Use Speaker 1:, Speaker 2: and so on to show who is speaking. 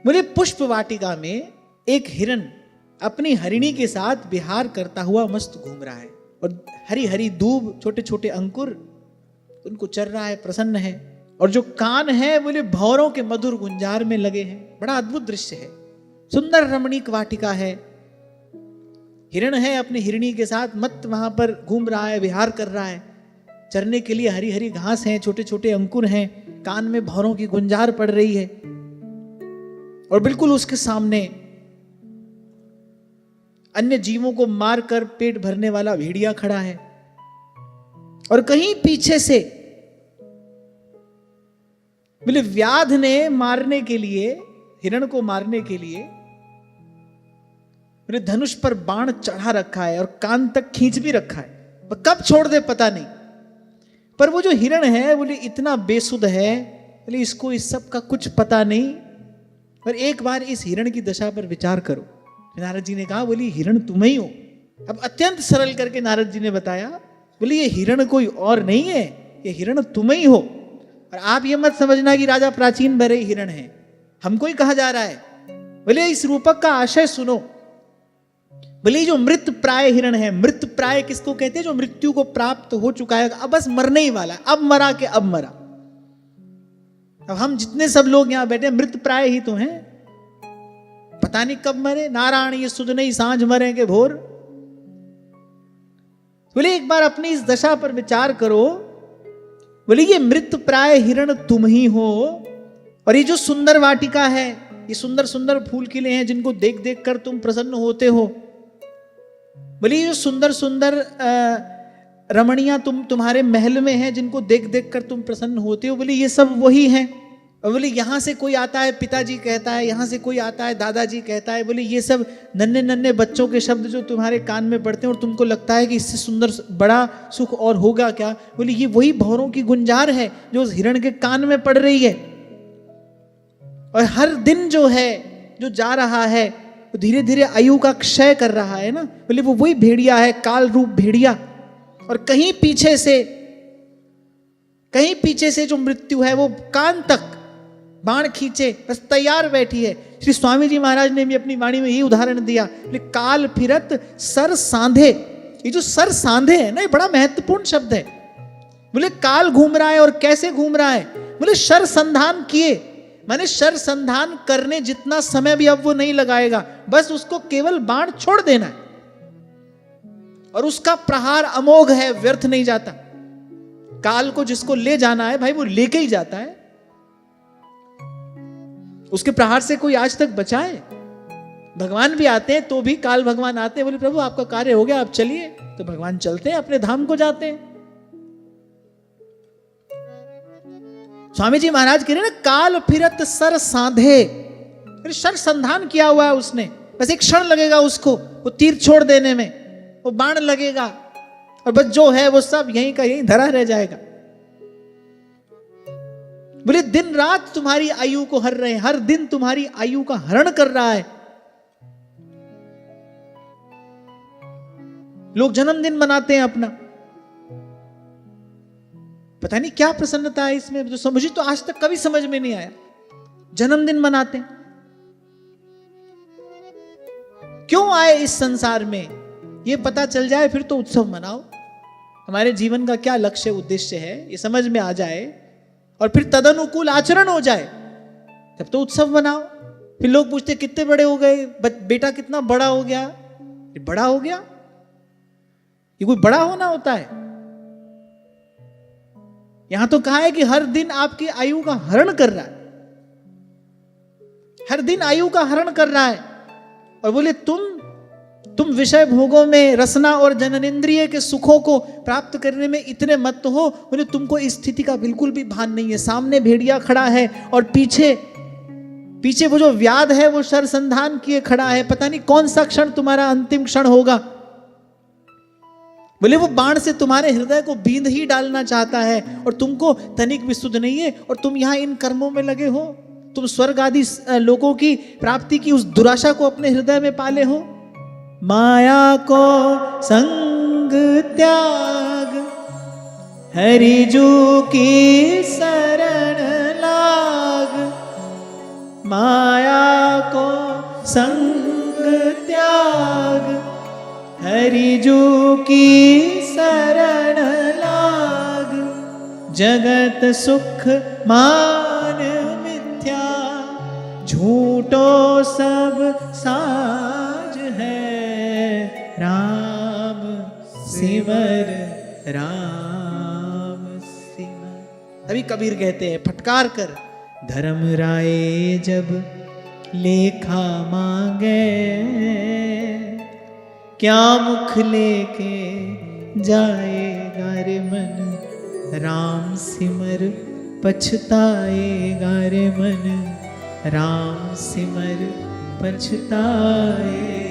Speaker 1: बोले पुष्प वाटिका में एक हिरण अपनी हरिणी के साथ विहार करता हुआ मस्त घूम रहा है, और हरी हरी दूब, छोटे छोटे अंकुर उनको चर रहा है, प्रसन्न है। और जो कान है बोले भौरों के मधुर गुंजार में लगे हैं। बड़ा अद्भुत दृश्य है, सुंदर रमणीक वाटिका है। हिरण है अपनी हिरणी के साथ मत वहां पर घूम रहा है, विहार कर रहा है। चरने के लिए हरी हरी घास है, छोटे छोटे अंकुर हैं, कान में भौरों की गुंजार पड़ रही है। और बिल्कुल उसके सामने अन्य जीवों को मारकर पेट भरने वाला भेड़िया खड़ा है। और कहीं पीछे से बोले व्याध ने मारने के लिए, हिरण को मारने के लिए बोले धनुष पर बाण चढ़ा रखा है और कान तक खींच भी रखा है। कब छोड़ दे पता नहीं, पर वो जो हिरण है बोले इतना बेसुध है, बोले इसको इस सब का कुछ पता नहीं। पर एक बार इस हिरण की दशा पर विचार करो। नारद जी ने कहा बोली हिरण तुम ही हो। अब अत्यंत सरल करके नारद जी ने बताया, बोले ये हिरण कोई और नहीं है, ये हिरण तुम ही हो। और आप ये मत समझना कि राजा प्राचीन भरे हिरण है, हमको ही कहा जा रहा है। बोले इस रूपक का आशय सुनो। बोले जो मृत प्राय हिरण है, मृत प्राय किसको कहते हैं? जो मृत्यु को प्राप्त हो चुका है, अब बस मरने ही वाला है, अब मरा के अब मरा। अब हम जितने सब लोग यहां बैठे मृत प्राय ही तो हैं, पता नहीं कब मरे, नारायण ये सुध नहीं सांझ मरे के भोर। बोले एक बार अपनी इस दशा पर विचार करो। बोले ये मृत प्राय हिरण तुम ही हो, और ये जो सुंदर वाटिका है, ये सुंदर सुंदर फूल खिले हैं जिनको देख देख कर तुम प्रसन्न होते हो। बोले ये जो सुंदर सुंदर रमणियां तुम्हारे महल में हैं जिनको देख देख कर तुम प्रसन्न होते हो, बोले ये सब वही हैं। और बोले यहां से कोई आता है पिताजी कहता है, यहां से कोई आता है दादाजी कहता है, बोले ये सब नन्हे नन्हे बच्चों के शब्द जो तुम्हारे कान में पड़ते हैं और तुमको लगता है कि इससे सुंदर बड़ा सुख और होगा क्या। बोले ये वही भौरों की गुंजार है जो उस हिरण के कान में पड़ रही है। और हर दिन जो है जो जा रहा है वो धीरे धीरे आयु का क्षय कर रहा है ना। बोले वो वही भेड़िया है, काल रूप भेड़िया। और कहीं पीछे से जो मृत्यु है वो कान तक बाण खींचे बस तैयार बैठी है। श्री स्वामी जी महाराज ने भी अपनी वाणी में यही उदाहरण दिया। काल फिरत सर सांधे, ये जो सर सांधे है ना, ये बड़ा महत्वपूर्ण शब्द है। बोले काल घूम रहा है, और कैसे घूम रहा है? बोले शर संधान किए, माने शर संधान करने जितना समय भी अब वो नहीं लगाएगा, बस उसको केवल बाण छोड़ देना है। और उसका प्रहार अमोघ है, व्यर्थ नहीं जाता। काल को जिसको ले जाना है भाई वो लेके ही जाता है। उसके प्रहार से कोई आज तक बचा है? भगवान भी आते हैं तो भी काल भगवान आते हैं, बोले प्रभु आपका कार्य हो गया आप चलिए, तो भगवान चलते हैं, अपने धाम को जाते हैं। स्वामी जी महाराज कह रहे ना काल फिरत सर सांधे, सर संधान किया हुआ है उसने, बस एक क्षण लगेगा उसको वो तीर छोड़ देने में, वो बाण लगेगा और बस जो है वो सब यहीं का यहीं धरा रह जाएगा। बोले दिन रात तुम्हारी आयु को हर रहे हैं, हर दिन तुम्हारी आयु का हरण कर रहा है। लोग जन्मदिन मनाते हैं अपना, पता नहीं क्या प्रसन्नता है इसमें, जो मुझे तो आज तक कभी समझ में नहीं आया। जन्मदिन मनाते हैं, क्यों आए इस संसार में ये पता चल जाए फिर तो उत्सव मनाओ। हमारे जीवन का क्या लक्ष्य उद्देश्य है ये समझ में आ जाए और फिर तदनुकूल आचरण हो जाए, तब तो उत्सव मनाओ। फिर लोग पूछते कितने बड़े हो गए, बेटा कितना बड़ा हो गया। बड़ा हो गया, ये कोई बड़ा होना होता है? यहां तो कहा है कि हर दिन आपकी आयु का हरण कर रहा है, हर दिन आयु का हरण कर रहा है। और बोले तुम विषय भोगों में, रसना और जननेंद्रिय के सुखों को प्राप्त करने में इतने मत हो। बोले तुमको इस स्थिति का बिल्कुल भी भान नहीं है। सामने भेड़िया खड़ा है और पीछे वो जो व्याध है वो शरसंधान किए खड़ा है, पता नहीं कौन सा क्षण तुम्हारा अंतिम क्षण होगा। बोले वो बाण से तुम्हारे हृदय को बींध ही डालना चाहता है और तुमको तनिक भी सुध नहीं है, और तुम यहां इन कर्मों में लगे हो। तुम स्वर्ग आदि लोगों की प्राप्ति की उस दुराशा को अपने हृदय में पाले हो। माया को संग त्याग, हरिजू की शरण लाग। माया को संग त्याग, हरिजू की शरण लाग। जगत सुख मान मिथ्या, झूठो सब साज है। राम सिमर राम सिमर। अभी कबीर कहते हैं फटकार कर, धर्म राय जब लेखा मांगे, क्या मुख लेके जाएगा रे मन। राम सिमर पछताएगा रे मन, राम सिमर पछताए।